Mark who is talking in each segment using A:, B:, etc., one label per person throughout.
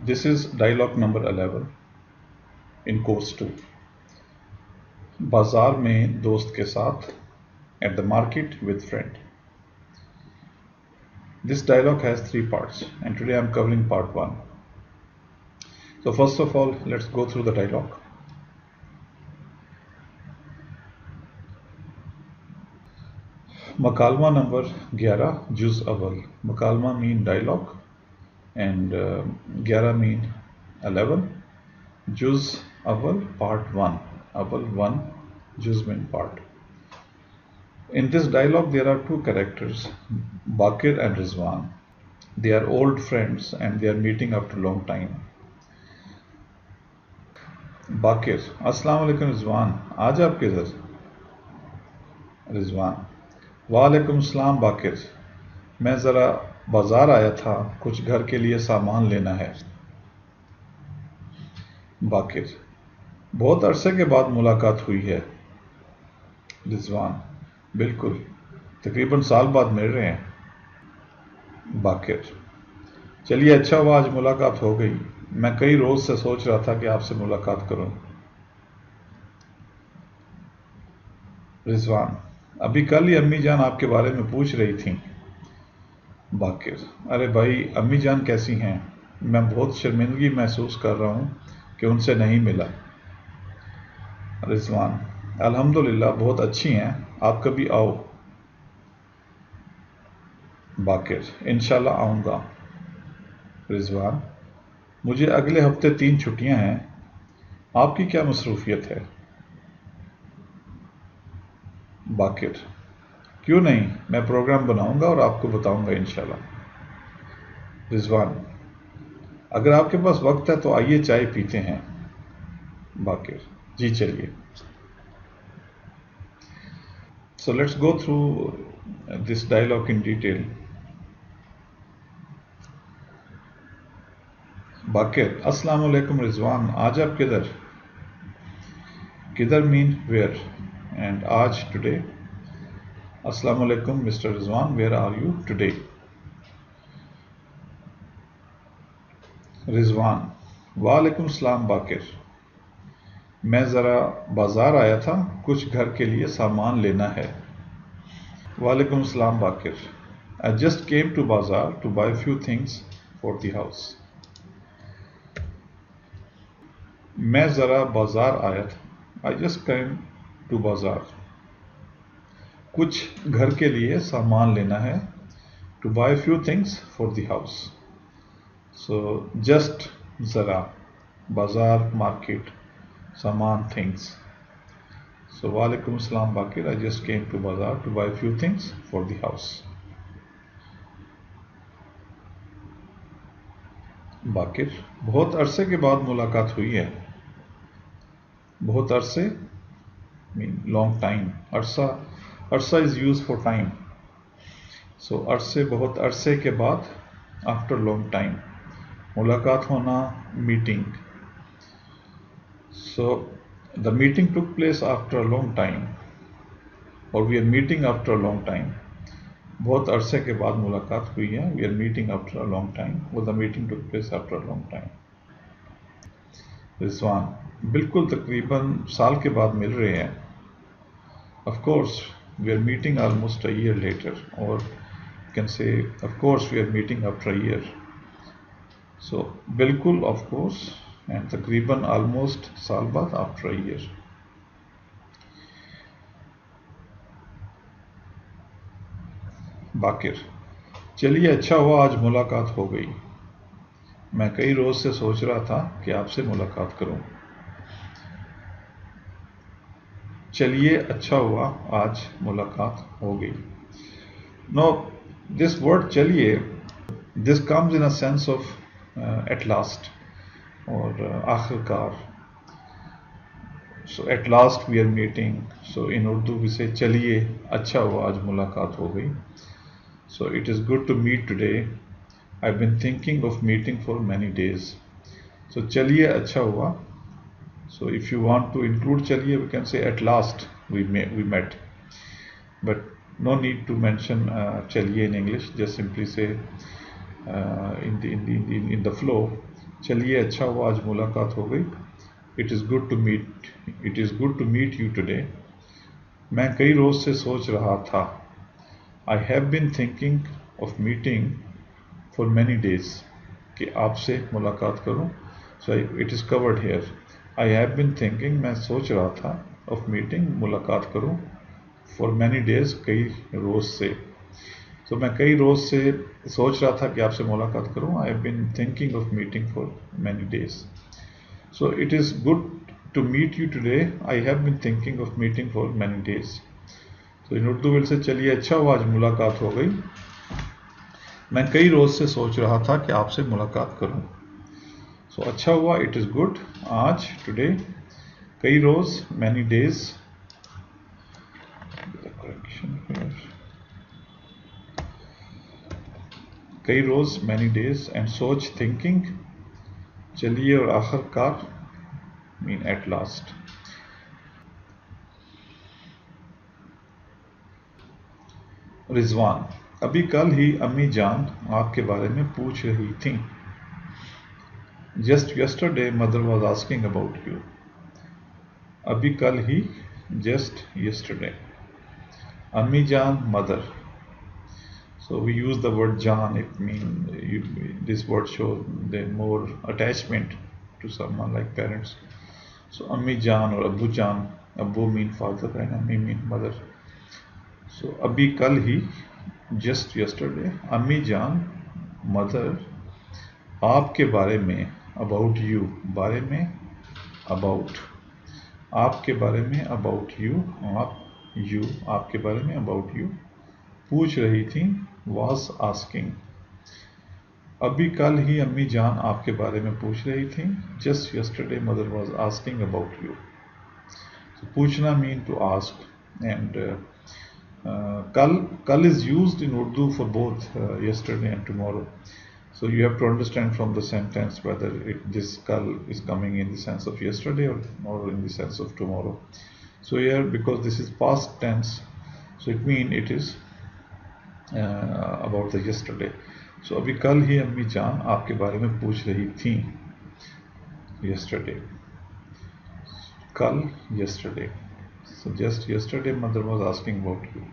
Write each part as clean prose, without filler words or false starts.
A: This is dialogue number 11 in course 2. बाजार में दोस्त के साथ, at the market with friend. This dialogue has 3 parts and today I am covering part 1. So first of all, let's go through the dialogue. मकालमा number 11, जुज अव्वल. मकालमा mean dialogue and 11 mean 11. जुज अव्वल part 1. Awal 1, juz mean part. In this dialogue there are 2 characters, Bakir and Rizwan. They are old friends and they are meeting after a long time. Bakir, अस्सलाम वालेकुम रिजवान, आज आप किधर? रिजवान, वालेकुम सलाम बाकिर, मैं ज़रा बाज़ार आया था, कुछ घर के लिए सामान लेना है. बाकिर, बहुत अरसे के बाद मुलाकात हुई है. रिजवान, बिल्कुल, तकरीबन साल बाद मिल रहे हैं. बाकिर, चलिए अच्छा हुआ आज मुलाकात हो गई, मैं कई रोज से सोच रहा था कि आपसे मुलाकात करूं. रिजवान, अभी कल ही अम्मी जान आपके बारे में पूछ रही थी. बाकिर, अरे भाई अम्मी जान कैसी हैं? मैं बहुत शर्मिंदगी महसूस कर रहा हूं कि उनसे नहीं मिला. रिजवान, अल्हम्दुलिल्लाह बहुत अच्छी हैं, आप कभी आओ. बाकिर, इंशाल्लाह आऊंगा. रिजवान, मुझे अगले हफ्ते 3 छुट्टियां हैं, आपकी क्या मसरूफियत है? बाकिर, क्यों नहीं, मैं प्रोग्राम बनाऊंगा और आपको बताऊंगा इंशाल्लाह. रिजवान, अगर आपके पास वक्त है तो आइए चाय पीते हैं. बाकिर, जी चलिए. So let's go through this dialogue in detail. बाकिर, अस्सलाम वालेकुम रिजवान, आज आप किधर? किधर mean where and आज today. अस्सलाम वालेकुम mister Rizwan, where are you today? Rizwan, वालेकुम सलाम बाकिर, मैं ज़रा बाज़ार आया था, कुछ घर के लिए सामान लेना है. वालेकुम सलाम बाकिर, I just came to बाज़ार to buy few things for the house. मैं ज़रा बाज़ार आया था, I just came to बाज़ार. कुछ घर के लिए सामान लेना है, to buy few things for the house. So just ज़रा, बाज़ार market, सामान things. So वालेकुम सलाम बाकिर, I just came to बाज़ार to buy few things for the house. बाकिर, बहुत अरसे के बाद मुलाकात हुई है. बहुत अरसे mean long time. अरसा is used for time. So अरसे, बहुत अरसे के बाद, after long time. मुलाकात होना, meeting. So the meeting took place after a long time, or we are meeting after a long time. बहुत अरसे के बाद मुलाकात हुई है, we are meeting after a long time, or the meeting took place after a long time. Rizwan, बिल्कुल तकरीबन साल के बाद मिल रहे हैं. Of course, we are meeting almost a year later, or you can say, of course, we are meeting after a year. So, बिल्कुल, of course, and तकरीबन almost साल बाद after a year. बाकिर, चलिए अच्छा हुआ आज मुलाकात हो गई, मैं कई रोज से सोच रहा था कि आपसे मुलाकात करूं. चलिए अच्छा हुआ आज मुलाकात हो गई. Now, this word चलिए, this comes in a sense of at last or आखिरकार. So at last we are meeting. So in Urdu we say चलिए अच्छा हुआ आज मुलाकात हो गई. So it is good to meet today. I've been thinking of meeting for many days. So चलिए अच्छा हुआ. So if you want to include चलिए, we can say at last we met. But no need to mention चलिए in English. Just simply say in the flow चलिए अच्छा हुआ आज मुलाकात हो गई। It is good to meet you today. मैं कई रोज़ से सोच रहा था। I have been thinking of meeting for many days, कि आपसे मुलाकात करूं। So it is covered here. I have been thinking, मैं सोच रहा था, ऑफ मीटिंग, मुलाकात करूं, फॉर मैनी डेज, कई रोज़ से। तो मैं कई रोज़ से सोच रहा था कि आपसे मुलाकात करूं। I have been thinking of meeting for many days. So it is good to meet you today. I have been thinking of meeting for many days. तो इन उर्दू विल से चलिए अच्छा हुआ आज मुलाकात हो गई। मैं कई रोज़ से सोच रहा था कि आपसे मुलाकात करूं। सो अच्छा हुआ, इट इज़ गुड, आज, टुडे, कई रोज़, मैनी डेज, कई रोज़, मैनी डेज, एंड सोच, थिंकिंग, चलिए, और आखिरकार, मीन एट लास्ट। रिजवान, अभी कल ही अम्मी जान आपके बारे में पूछ रही थी। Just yesterday mother was asking about you. अभी कल ही, जस्ट यस्टरडे। अम्मी जान, mother. So we use the word Jan. It means this word shows the more attachment to someone, like parents. So Ammi Jan or Abu Jan. Abu mean father and Ammi mean mother. So Abhi kal hi, just yesterday. Ammi Jan, mother, आपके बारे में, about you, बारे में, about, आपके बारे में, about you, आप, you, आपके बारे में, about you, पूछ रही थी, was asking। अभी कल ही अम्मी जान आपके बारे में पूछ रही थी। Just yesterday mother was asking about you. पूछना मीन टू आस्क, एंड कल is used in Urdu for both yesterday and tomorrow. So you have to understand from the sentence whether this kal is coming in the sense of yesterday or in the sense of tomorrow. So here, because this is past tense, so it means it is about the yesterday. So अभी कल ही अम्मी जान आपके बारे में पूछ रही थी। yesterday, कल, yesterday. So just yesterday mother was asking about you.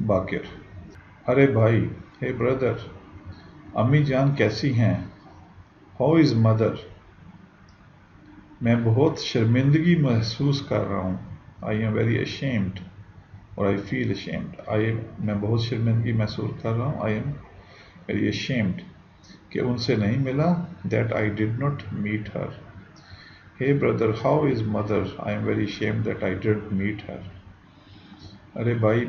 A: बाकिर, अरे भाई, हे ब्रदर, अम्मी जान कैसी हैं? How is mother? मैं बहुत शर्मिंदगी महसूस कर रहा हूँ। आई एम वेरी अशेम्ड, और आई फील अशेम्ड। मैं बहुत शर्मिंदगी महसूस कर रहा हूँ। आई एम वेरी अशेम्ड कि उनसे नहीं मिला। That I did not meet her. Hey brother, how is mother? I am very ashamed that I did meet her. अरे भाई,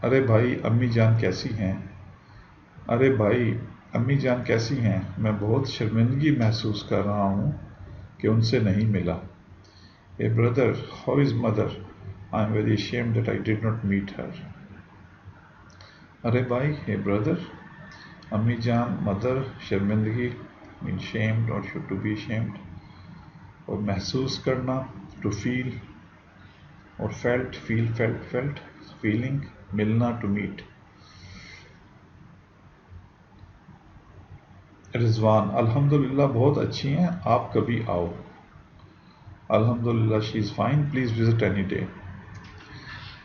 A: अरे भाई, अम्मी जान कैसी हैं? अरे भाई, अम्मी जान कैसी हैं? मैं बहुत शर्मिंदगी महसूस कर रहा हूँ कि उनसे नहीं मिला। Hey brother, how is mother? I am very ashamed that I did not meet her. अरे भाई, हे ब्रदर, अम्मी जान, मदर, शर्मिंदगी, मीन शेम्ड और टू बी शेम्ड, और महसूस करना, टू फील, और फेल्ट, फेल्ट, फीलिंग, मिलना, टू मीट। रिजवान, अल्हम्दुलिल्लाह बहुत अच्छी हैं, आप कभी आओ। अल्हम्दुलिल्लाह she is fine, please visit any day.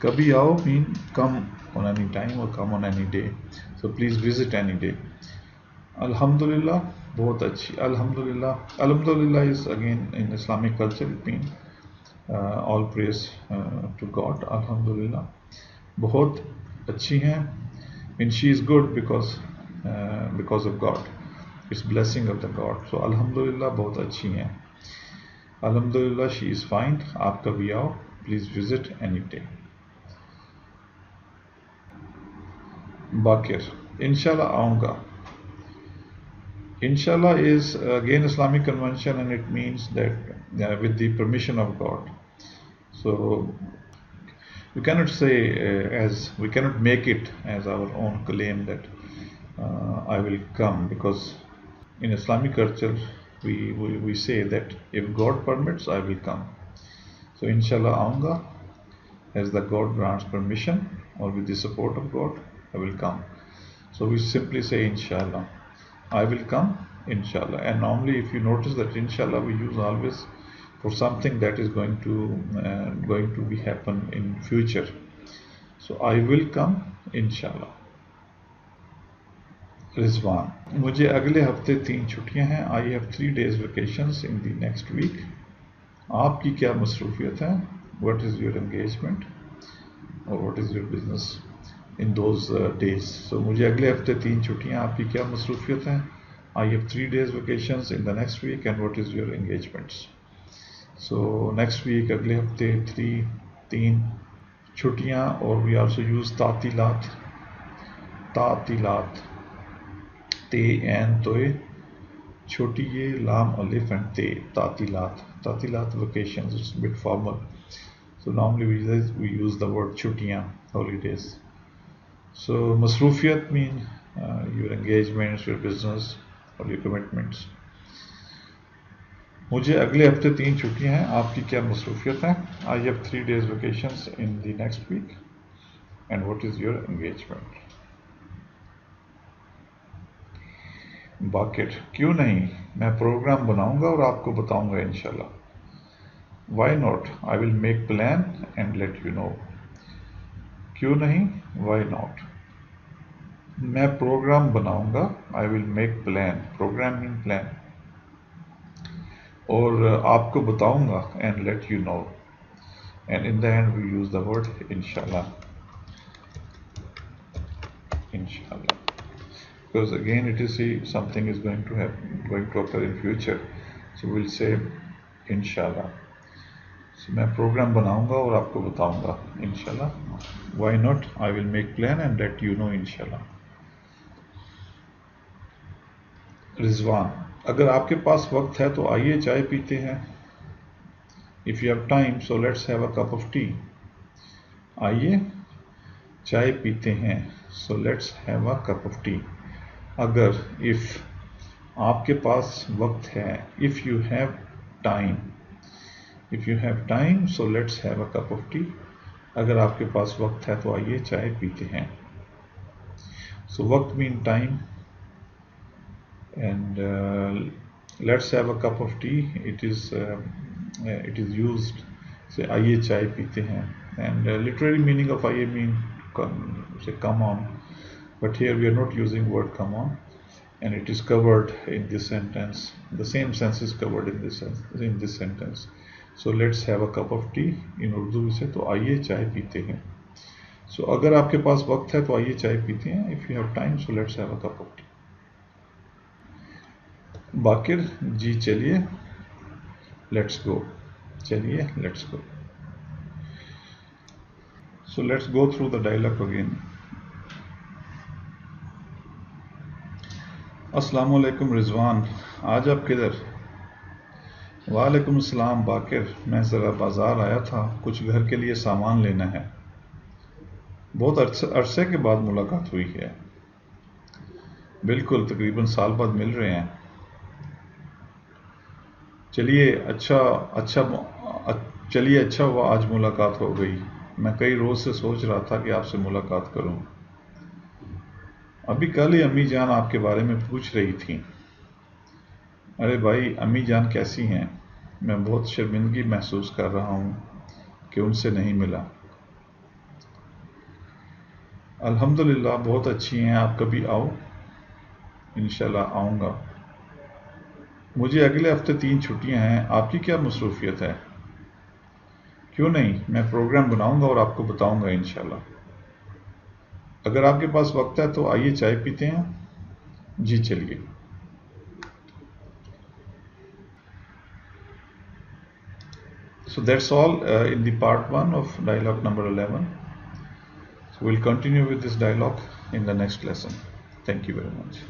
A: कभी आओ mean come on any time और कम on any day, so please visit any day. अल्हम्दुलिल्लाह बहुत अच्छी, अल्हम्दुलिल्लाह is again in Islamic culture it mean all praise to God. अल्हम्दुलिल्लाह बहुत अच्छी हैं, mean she is good because of God, it's blessing of the God. So अल्हम्दुलिल्लाह बहुत अच्छी हैं। अल्हम्दुलिल्लाह शी इज़ फाइन, आप कभी आओ, प्लीज़ विजिट एनी डे। बाकिर, इंशाल्लाह आऊँगा। Inshallah is again Islamic convention, and it means that with the permission of God. So we cannot say we cannot make it as our own claim that I will come, because in Islamic culture we say that if God permits, I will come. So inshallah aunga, as the God grants permission or with the support of God. I will come. So we simply say inshallah. I will come, inshallah. And normally, if you notice that inshallah we use always for something that is going to be happen in future. So I will come, inshallah. Rizwan, मुझे अगले हफ्ते 3 छुट्टियां हैं. I have 3 days vacations in the next week. आपकी क्या मसरूफियत है? What is your engagement or what is your business in those days? So मुझे अगले हफ्ते 3 छुट्टियां, आपकी क्या मसरूफियत है? I have 3 days vacations in the next week and what is your engagements? So next week, अगले हफ्ते 3 छुट्टियां, और we also use तातीलात, ते एन तोए, छोटी ये लाम अलिफ and ते, तातीलात vacations. It's a bit formal. So normally we use the word छुट्टियां, holidays. So मसरूफियत mean your engagements, your business or your commitments. मुझे अगले हफ्ते 3 छुट्टियां हैं, आपकी क्या मसरूफियत है? I have 3 days vacations in the next week and what is your engagement? बाकिर, क्यों नहीं, मैं प्रोग्राम बनाऊंगा और आपको बताऊंगा इंशाल्लाह. Why not? I will make plan and let you know. क्यों नहीं, why not? मैं प्रोग्राम बनाऊंगा, I will make plan. Program mean plan. और आपको बताऊंगा and let you know. And in the end we use the word inshallah. Inshallah. Because again it is something is going to occur in future. So we'll say inshallah. So मैं programme बनाऊंगा और आपको बताऊंगा इंशाल्लाह. Why not? I will make plan and let you know इंशाल्लाह. रिजवान, अगर आपके पास वक्त है तो आइए चाय पीते हैं. If you have time, so let's have a cup of tea. आइए चाय पीते हैं. So let's have a cup of tea. अगर, if आपके पास वक्त है, if you have time. If you have time, so let's have a cup of tea. अगर आपके पास वक्त है तो आइए चाय पीते हैं. So वक्त mean time and let's have a cup of tea. It is used. Say आइए चाय पीते हैं. And literary meaning of आइए mean come on. But here we are not using word come on, and it is covered in this sentence. The same sense is covered in this sentence. So let's have a cup of tea. In Urdu से तो आइए चाय पीते हैं. So अगर आपके पास वक्त है तो आइए चाय पीते हैं. If you have time, so let's have a cup of tea. बाकिर, जी चलिए, let's go. चलिए, let's go. So let's go through the dialogue again. अस्सलामु अलैकुम रिजवान, आज आप किधर? वालेकुम अस्सलाम बाकिर, मैं ज़रा बाज़ार आया था, कुछ घर के लिए सामान लेना है. बहुत अरसे के बाद मुलाकात हुई है. बिल्कुल, तकरीबन साल बाद मिल रहे हैं. चलिए अच्छा हुआ आज मुलाकात हो गई. मैं कई रोज़ से सोच रहा था कि आपसे मुलाकात करूं. अभी कल ही अम्मी जान आपके बारे में पूछ रही थी. अरे भाई, अम्मी जान कैसी हैं? मैं बहुत शर्मिंदगी महसूस कर रहा हूं कि उनसे नहीं मिला. अल्हम्दुलिल्लाह बहुत अच्छी हैं. आप कभी आओ, इंशाल्लाह आऊँगा. मुझे अगले हफ्ते 3 छुट्टियां हैं. आपकी क्या मसरूफियत है? क्यों नहीं, मैं प्रोग्राम बनाऊंगा और आपको बताऊंगा इंशाल्लाह. अगर आपके पास वक्त है तो आइए चाय पीते हैं. जी चलिए. So that's all in the part 1 of dialogue number 11. So we'll continue with this dialogue in the next lesson. Thank you very much.